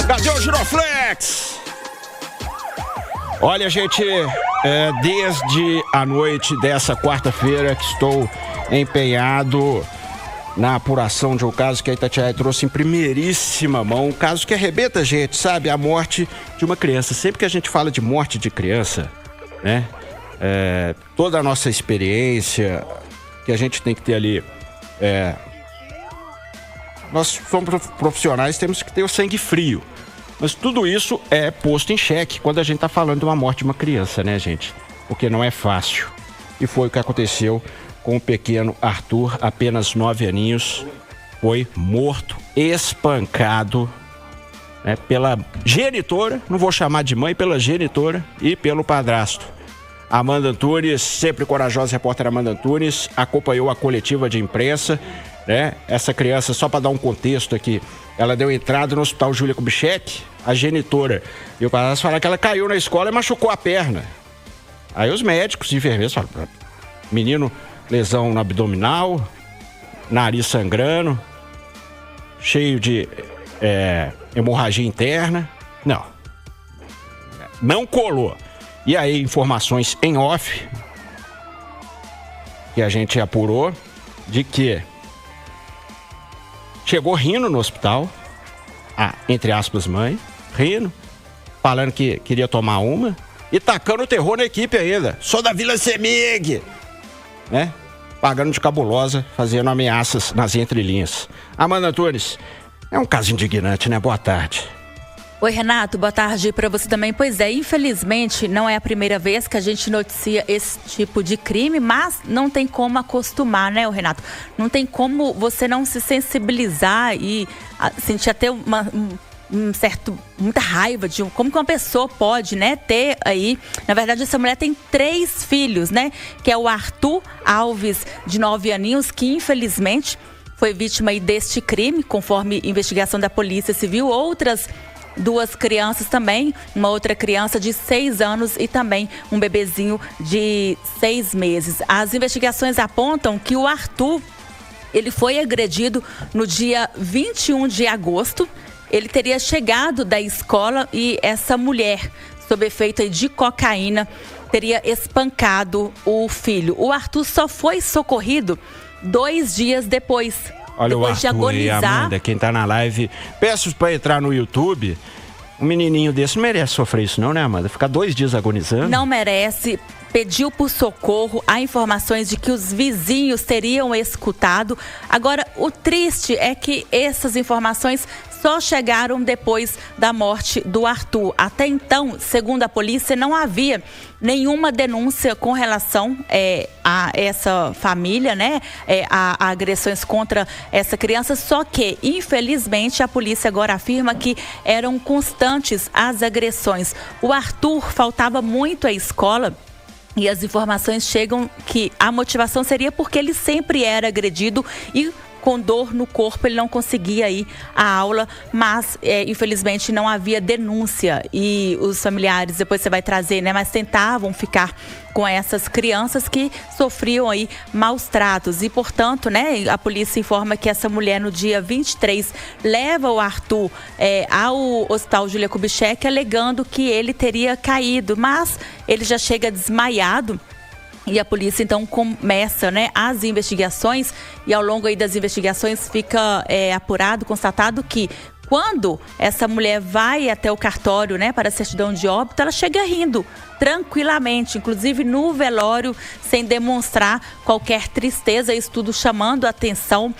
Cadê o Giroflex? Olha, gente, desde a noite dessa quarta-feira que estou empenhado na apuração de um caso que a Itatiaia trouxe em primeiríssima mão, um caso que arrebenta a gente, sabe? A morte de uma criança. Sempre que a gente fala de morte de criança, né? Toda a nossa experiência que a gente tem que ter ali, nós somos profissionais, temos que ter o sangue frio. Mas tudo isso é posto em xeque quando a gente está falando de uma morte de uma criança, né, gente? Porque não é fácil. E foi o que aconteceu com o pequeno Arthur, apenas 9 aninhos. Foi morto, espancado, né, pela genitora, não vou chamar de mãe, pela genitora e pelo padrasto. Amanda Antunes, sempre corajosa, repórter Amanda Antunes, acompanhou a coletiva de imprensa, né? Essa criança, só para dar um contexto aqui, ela deu entrada no Hospital Júlia Kubitschek, a genitora e o padrasto falaram que ela caiu na escola e machucou a perna. Aí os médicos e enfermeiros falaram, menino, lesão no abdominal, nariz sangrando, cheio de hemorragia interna. Não colou. E aí, informações em off, que a gente apurou, de que chegou rindo no hospital, entre aspas, mãe, rindo, falando que queria tomar uma, e tacando o terror na equipe ainda. Sou da Vila Semig, né? Pagando de cabulosa, fazendo ameaças nas entrelinhas. Amanda Antunes, é um caso indignante, né? Boa tarde. Oi, Renato, boa tarde para você também. Pois é, infelizmente não é a primeira vez que a gente noticia esse tipo de crime, mas não tem como acostumar, né, Renato? Não tem como você não se sensibilizar e sentir até muita raiva de como que uma pessoa pode, né, ter aí. Na verdade, essa mulher tem 3 filhos, né, que é o Arthur Alves, de 9 aninhos, que infelizmente foi vítima aí deste crime, conforme investigação da Polícia Civil. Outras 2 crianças também, uma outra criança de 6 anos e também um bebezinho de 6 meses. As investigações apontam que o Arthur, ele foi agredido no dia 21 de agosto. Ele teria chegado da escola e essa mulher, sob efeito de cocaína, teria espancado o filho. O Arthur só foi socorrido 2 dias depois. Olha depois o Arthur de agonizar. E a Amanda, quem tá na live, peço para entrar no YouTube. Um menininho desse não merece sofrer isso não, né, Amanda? Ficar 2 dias agonizando. Não merece. Pediu por socorro. Há informações de que os vizinhos teriam escutado. Agora, o triste é que essas informações só chegaram depois da morte do Arthur. Até então, segundo a polícia, não havia nenhuma denúncia com relação a essa família, né? A agressões contra essa criança. Só que, infelizmente, a polícia agora afirma que eram constantes as agressões. O Arthur faltava muito à escola. E as informações chegam que a motivação seria porque ele sempre era agredido e com dor no corpo ele não conseguia ir à aula, mas infelizmente não havia denúncia e os familiares, depois você vai trazer, né, mas tentavam ficar com essas crianças que sofriam aí maus tratos e, portanto, né, a polícia informa que essa mulher no dia 23 leva o Arthur ao Hospital Júlia Kubitschek alegando que ele teria caído, mas ele já chega desmaiado. E a polícia, então, começa, né, as investigações e ao longo aí das investigações fica apurado, constatado que quando essa mulher vai até o cartório, né, para a certidão de óbito, ela chega rindo tranquilamente, inclusive no velório, sem demonstrar qualquer tristeza. Isso tudo chamando a atenção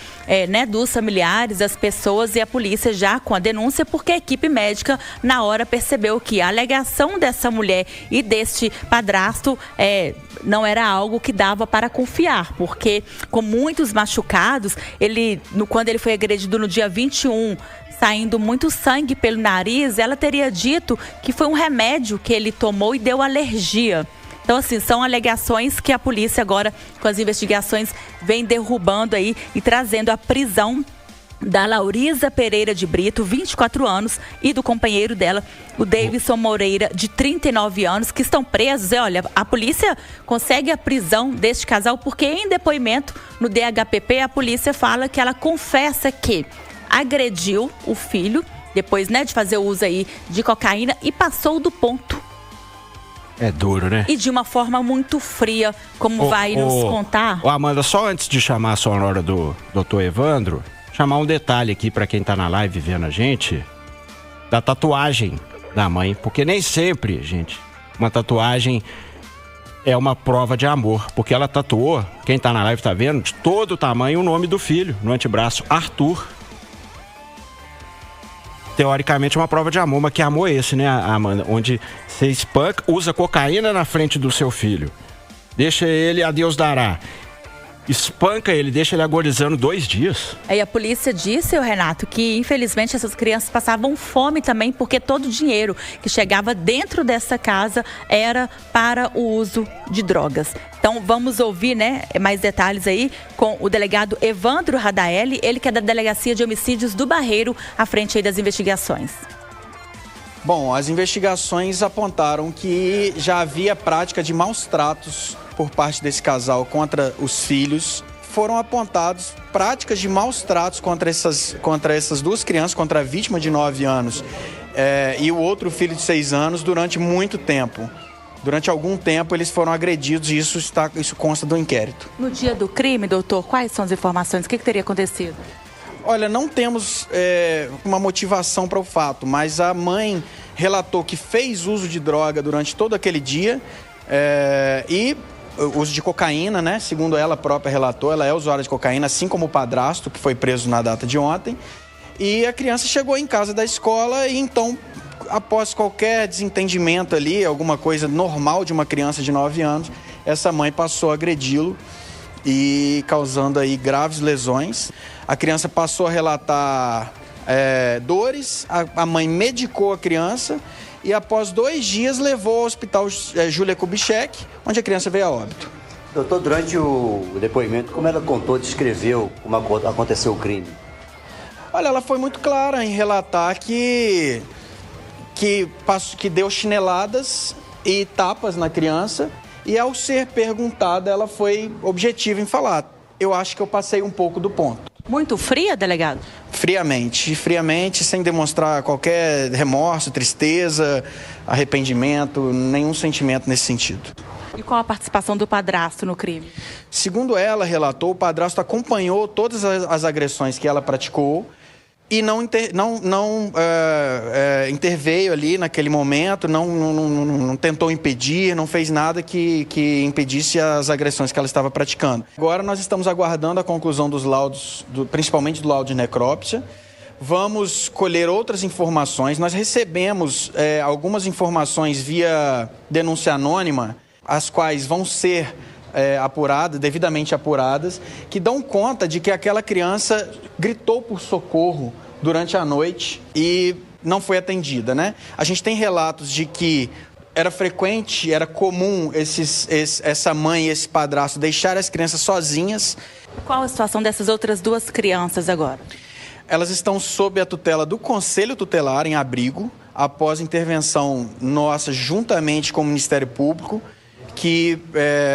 né, dos familiares, das pessoas e a polícia já com a denúncia, porque a equipe médica na hora percebeu que a alegação dessa mulher e deste padrasto não era algo que dava para confiar, porque com muitos machucados, quando ele foi agredido no dia 21, saindo muito sangue pelo nariz, ela teria dito que foi um remédio que ele tomou e deu alergia. Então, assim, são alegações que a polícia agora, com as investigações, vem derrubando aí e trazendo a prisão da Laurisa Pereira de Brito, 24 anos, e do companheiro dela, o Davidson Moreira, de 39 anos, que estão presos. Olha, a polícia consegue a prisão deste casal porque em depoimento no DHPP a polícia fala que ela confessa que agrediu o filho depois, né, de fazer o uso aí de cocaína e passou do ponto. É duro, né? E de uma forma muito fria, como vai nos contar. Amanda, só antes de chamar a sonora do Dr. Evandro, chamar um detalhe aqui para quem tá na live vendo a gente, da tatuagem da mãe, porque nem sempre, gente, uma tatuagem é uma prova de amor, porque ela tatuou, quem tá na live tá vendo, de todo o tamanho o nome do filho no antebraço, Arthur. Teoricamente é uma prova de amor, mas que amor é esse, né, Amanda? Onde você espanca, usa cocaína na frente do seu filho, deixa ele a Deus dará, espanca ele, deixa ele agonizando 2 dias. Aí a polícia disse, Renato, que infelizmente essas crianças passavam fome também, porque todo o dinheiro que chegava dentro dessa casa era para o uso de drogas. Então vamos ouvir, né, mais detalhes aí com o delegado Evandro Radaeli, ele que é da Delegacia de Homicídios do Barreiro, à frente aí das investigações. Bom, as investigações apontaram que já havia prática de maus tratos por parte desse casal contra os filhos. Foram apontados práticas de maus tratos contra essas 2 crianças, contra a vítima de 9 anos e o outro filho de 6 anos durante muito tempo. Durante algum tempo eles foram agredidos e isso consta do inquérito. No dia do crime, doutor, quais são as informações? O que teria acontecido? Olha, não temos uma motivação para o fato, mas a mãe relatou que fez uso de droga durante todo aquele dia e uso de cocaína, né? Segundo ela própria relatou, ela é usuária de cocaína, assim como o padrasto, que foi preso na data de ontem. E a criança chegou em casa da escola e então, após qualquer desentendimento ali, alguma coisa normal de uma criança de 9 anos, essa mãe passou a agredi-lo e causando aí graves lesões. A criança passou a relatar dores, a mãe medicou a criança e após 2 dias levou ao hospital Júlia Kubitschek, onde a criança veio a óbito. Doutor, durante o depoimento, como ela contou, descreveu como aconteceu o crime? Olha, ela foi muito clara em relatar que deu chineladas e tapas na criança e ao ser perguntada, ela foi objetiva em falar. Eu acho que eu passei um pouco do ponto. Muito fria, delegado? Friamente, sem demonstrar qualquer remorso, tristeza, arrependimento, nenhum sentimento nesse sentido. E qual a participação do padrasto no crime? Segundo ela relatou, o padrasto acompanhou todas as agressões que ela praticou e não interveio ali naquele momento, não tentou impedir, não fez nada que impedisse as agressões que ela estava praticando. Agora nós estamos aguardando a conclusão dos laudos, principalmente do laudo de necrópsia. Vamos colher outras informações. Nós recebemos algumas informações via denúncia anônima, as quais vão ser devidamente apuradas, que dão conta de que aquela criança gritou por socorro durante a noite e não foi atendida, né? A gente tem relatos de que era frequente, era comum essa mãe e esse padrasto deixar as crianças sozinhas. Qual a situação dessas outras 2 crianças agora? Elas estão sob a tutela do Conselho Tutelar em abrigo, após intervenção nossa juntamente com o Ministério Público,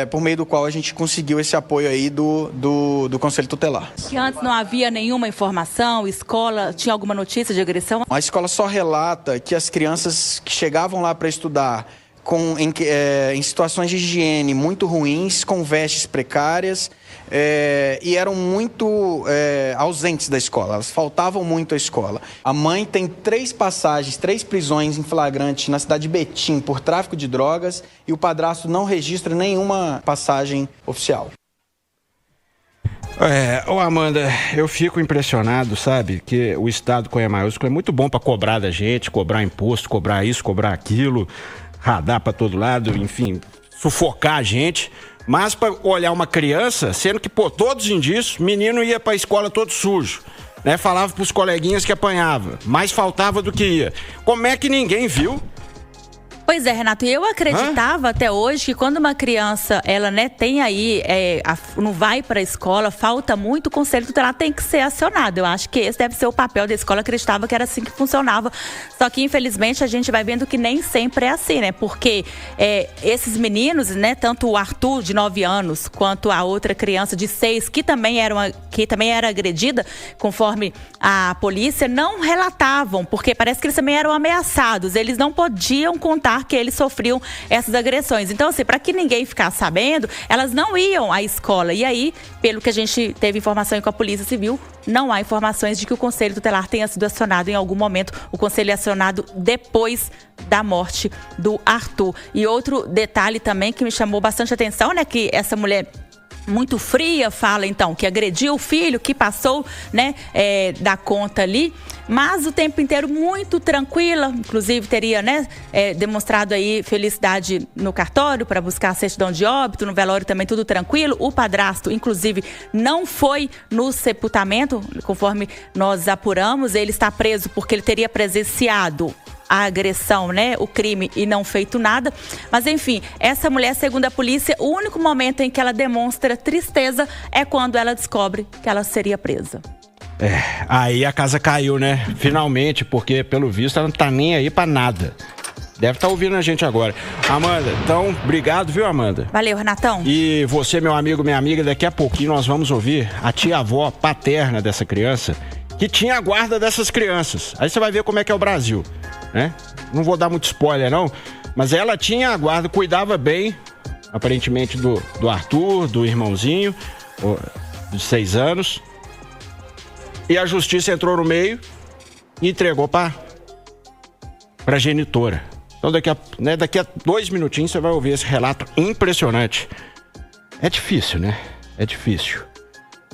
por meio do qual a gente conseguiu esse apoio aí do Conselho Tutelar. Que antes não havia nenhuma informação, escola, tinha alguma notícia de agressão? A escola só relata que as crianças que chegavam lá para estudar em situações de higiene muito ruins, com vestes precárias, e eram muito ausentes da escola, elas faltavam muito à escola. A mãe tem 3 prisões em flagrante na cidade de Betim por tráfico de drogas e o padrasto não registra nenhuma passagem oficial. Amanda, eu fico impressionado, sabe, que o Estado com E maiúsculo é muito bom para cobrar da gente, cobrar imposto, cobrar isso, cobrar aquilo, radar para todo lado, enfim, sufocar a gente. Mas para olhar uma criança, sendo que, todos os indícios, menino ia para a escola todo sujo, né? Falava pros coleguinhas que apanhava, mais faltava do que ia. Como é que ninguém viu? Pois é, Renato, eu acreditava até hoje que quando uma criança, ela, né, tem aí, não vai para a escola, falta muito, o conselho tutelar tem que ser acionado. Eu acho que esse deve ser o papel da escola, acreditava que era assim que funcionava. Só que, infelizmente, a gente vai vendo que nem sempre é assim, né? Porque esses meninos, né, tanto o Arthur, de 9 anos, quanto a outra criança de 6, que também era agredida, conforme a polícia, não relatavam, porque parece que eles também eram ameaçados. Eles não podiam contar que eles sofriam essas agressões. Então, assim, para que ninguém ficasse sabendo, elas não iam à escola. E aí, pelo que a gente teve informação com a Polícia Civil, não há informações de que o Conselho Tutelar tenha sido acionado em algum momento. O Conselho é acionado depois da morte do Arthur. E outro detalhe também que me chamou bastante atenção, né, que essa mulher muito fria fala, então, que agrediu o filho, que passou, né, da conta ali, mas o tempo inteiro muito tranquila, inclusive teria, né, demonstrado aí felicidade no cartório para buscar a certidão de óbito, no velório também tudo tranquilo. O padrasto, inclusive, não foi no sepultamento, conforme nós apuramos. Ele está preso porque ele teria presenciado a agressão, né, o crime, e não feito nada. Mas enfim, essa mulher, segundo a polícia, o único momento em que ela demonstra tristeza é quando ela descobre que ela seria presa. Aí a casa caiu, né? Finalmente, porque pelo visto ela não tá nem aí pra nada. Deve estar ouvindo a gente agora. Amanda, então, obrigado, viu, Amanda? Valeu, Renatão. E você, meu amigo, minha amiga, daqui a pouquinho nós vamos ouvir a tia-avó paterna dessa criança, que tinha a guarda dessas crianças. Aí você vai ver como é que é o Brasil, né? Não vou dar muito spoiler, não, mas ela tinha a guarda, cuidava bem, aparentemente, do Arthur, do irmãozinho, de 6 anos. E a justiça entrou no meio e entregou pra genitora. Então daqui a 2 minutinhos você vai ouvir esse relato impressionante. É difícil, né? É difícil.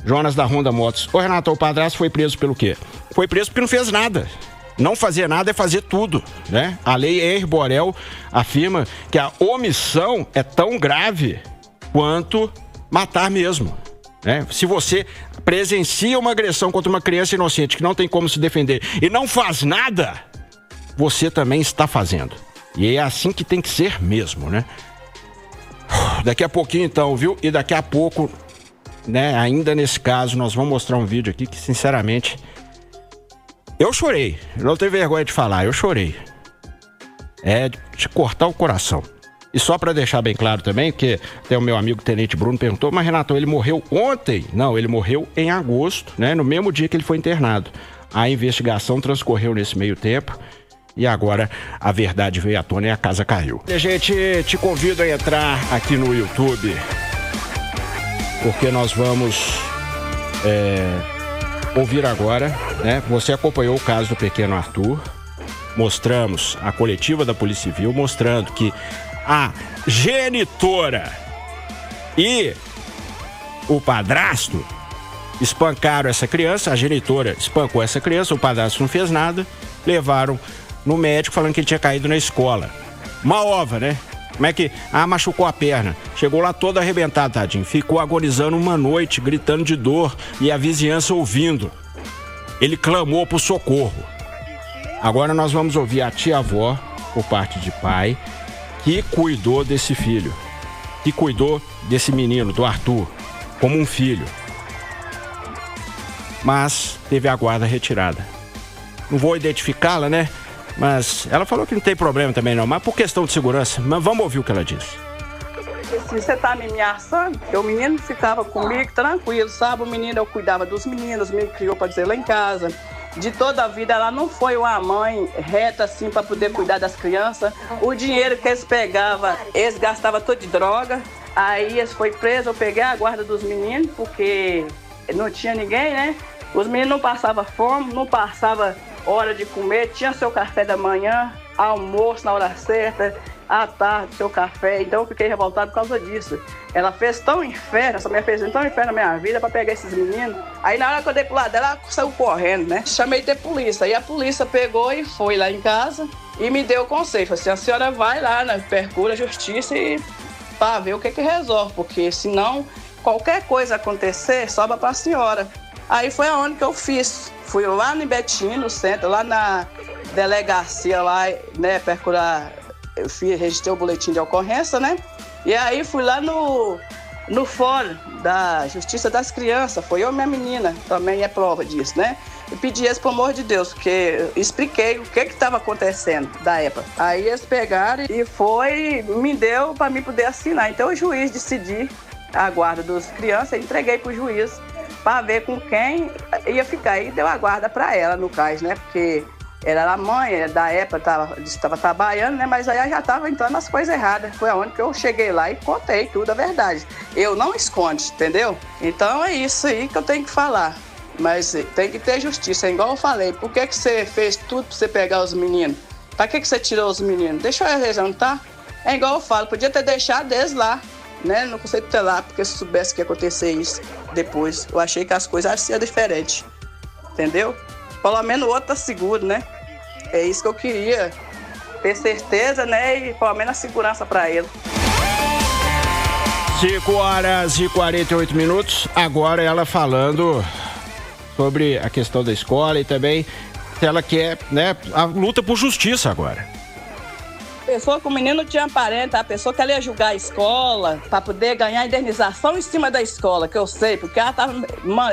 Jonas da Honda Motos. Ô, Renato, o padrasto foi preso pelo quê? Foi preso porque não fez nada. Não fazer nada é fazer tudo, né? A lei Henri Borel afirma que a omissão é tão grave quanto matar mesmo, né? Se você presencia uma agressão contra uma criança inocente que não tem como se defender e não faz nada, você também está fazendo. E é assim que tem que ser mesmo, né? Daqui a pouquinho então, viu? E daqui a pouco, né, ainda nesse caso, nós vamos mostrar um vídeo aqui que, sinceramente, eu chorei. Eu não tenho vergonha de falar, eu chorei. É de cortar o coração. E só para deixar bem claro também, que até o meu amigo Tenente Bruno perguntou, mas Renato, ele morreu ontem? Não, ele morreu em agosto, né? No mesmo dia que ele foi internado. A investigação transcorreu nesse meio tempo e agora a verdade veio à tona e a casa caiu. A gente te convido a entrar aqui no YouTube, porque nós vamos ouvir agora, né? Você acompanhou o caso do pequeno Arthur. Mostramos a coletiva da Polícia Civil, mostrando que a genitora e o padrasto espancaram essa criança. A genitora espancou essa criança, o padrasto não fez nada. Levaram no médico falando que ele tinha caído na escola. Uma ova, né? Como é que... machucou a perna. Chegou lá todo arrebentado, tadinho. Ficou agonizando uma noite, gritando de dor, e a vizinhança ouvindo. Ele clamou por socorro. Agora nós vamos ouvir a tia-avó, por parte de pai, que cuidou desse filho, que cuidou desse menino, do Arthur, como um filho. Mas teve a guarda retirada. Não vou identificá-la, né? Mas ela falou que não tem problema também não, mas por questão de segurança. Mas vamos ouvir o que ela disse. Se você tá me ameaçando, porque o menino ficava comigo tranquilo, sabe? O menino, eu cuidava dos meninos, me criou para dizer lá em casa. De toda a vida, ela não foi uma mãe reta assim para poder cuidar das crianças. O dinheiro que eles pegavam, eles gastavam todo de droga. Aí eles foram presos, eu peguei a guarda dos meninos, porque não tinha ninguém, né? Os meninos não passavam fome, não passavam hora de comer, tinha seu café da manhã, almoço na hora certa, à tarde, seu café. Então eu fiquei revoltado por causa disso. Ela fez tão inferno, essa mulher fez tão inferno na minha vida pra pegar esses meninos. Aí na hora que eu dei pro lado dela, ela saiu correndo, né? Chamei de polícia. Aí a polícia pegou e foi lá em casa e me deu o conselho. Falei assim, a senhora vai lá, né, percura a justiça e pra ver o que resolve, porque senão qualquer coisa acontecer, sobra pra senhora. Aí foi aonde que eu fiz. Fui lá no Betim, no centro, lá na delegacia lá, né, percurar registrei o boletim de ocorrência, né? E aí fui lá no fórum da Justiça das Crianças, foi eu e minha menina, também é prova disso, né? E pedi eles, pelo amor de Deus, porque expliquei o que estava acontecendo da época. Aí eles pegaram e me deu para mim poder assinar. Então o juiz decidiu a guarda dos crianças, eu entreguei para o juiz para ver com quem ia ficar. E deu a guarda para ela, no caso, né? Porque ela era a mãe, da época estava trabalhando, né? Mas aí já estava entrando nas coisas erradas. Foi aonde que eu cheguei lá e contei tudo a verdade. Eu não escondo, entendeu? Então é isso aí que eu tenho que falar. Mas tem que ter justiça, é igual eu falei. Por que você fez tudo pra você pegar os meninos? Pra que você tirou os meninos? Deixa eu representar. É igual eu falo, podia ter deixado eles lá, né? No conceito tutelar, porque se soubesse que ia acontecer isso depois. Eu achei que as coisas iam ser diferentes. Entendeu? Pelo menos o outro tá seguro, né? É isso que eu queria. Ter certeza, né? E pelo menos a segurança pra ele. 5h48. Agora ela falando sobre a questão da escola e também se ela quer, né, a luta por justiça agora. A pessoa que o menino tinha parente, a pessoa que ela ia julgar a escola para poder ganhar indenização em cima da escola, que eu sei, porque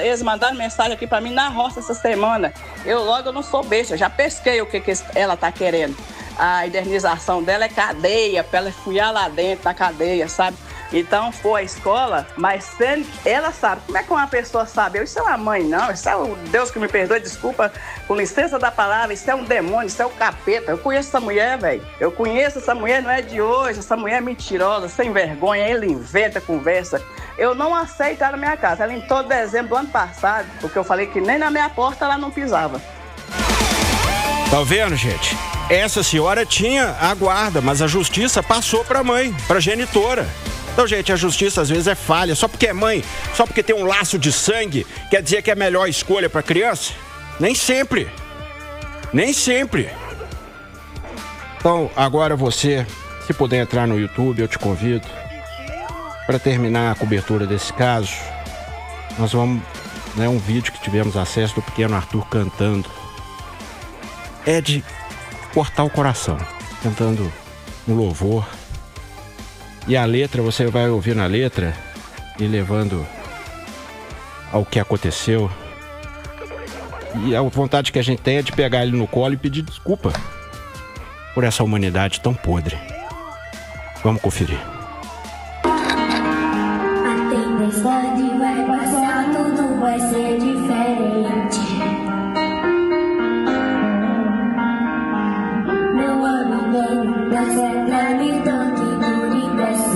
eles mandaram mensagem aqui para mim na roça essa semana. Eu não sou besta, já pesquei o que ela tá querendo. A indenização dela é cadeia, para ela enfiar lá dentro da cadeia, sabe? Então foi a escola, mas sendo que ela sabe. Como é que uma pessoa sabe? Isso é uma mãe, não. Isso é o Deus que me perdoe, desculpa, com licença da palavra. Isso é um demônio, isso é o capeta. Eu conheço essa mulher, velho. Eu conheço essa mulher, não é de hoje. Essa mulher é mentirosa, sem vergonha. Ele inventa conversa. Eu não aceito ela na minha casa. Ela entrou em dezembro do ano passado, porque eu falei que nem na minha porta ela não pisava. Tá vendo, gente? Essa senhora tinha a guarda, mas a justiça passou pra mãe, pra genitora. Então, gente, a justiça às vezes é falha. Só porque é mãe, só porque tem um laço de sangue, quer dizer que é a melhor escolha pra criança? Nem sempre. Nem sempre. Então, agora você, se puder entrar no YouTube, eu te convido. Para terminar a cobertura desse caso, nós vamos, né, um vídeo que tivemos acesso do pequeno Arthur cantando. É de cortar o coração, cantando um louvor. E a letra, você vai ouvir na letra e levando ao que aconteceu. E a vontade que a gente tem é de pegar ele no colo e pedir desculpa por essa humanidade tão podre. Vamos conferir. A tempestade vai passar, tudo vai ser diferente. Não há ninguém na escravidão que dure pra sempre.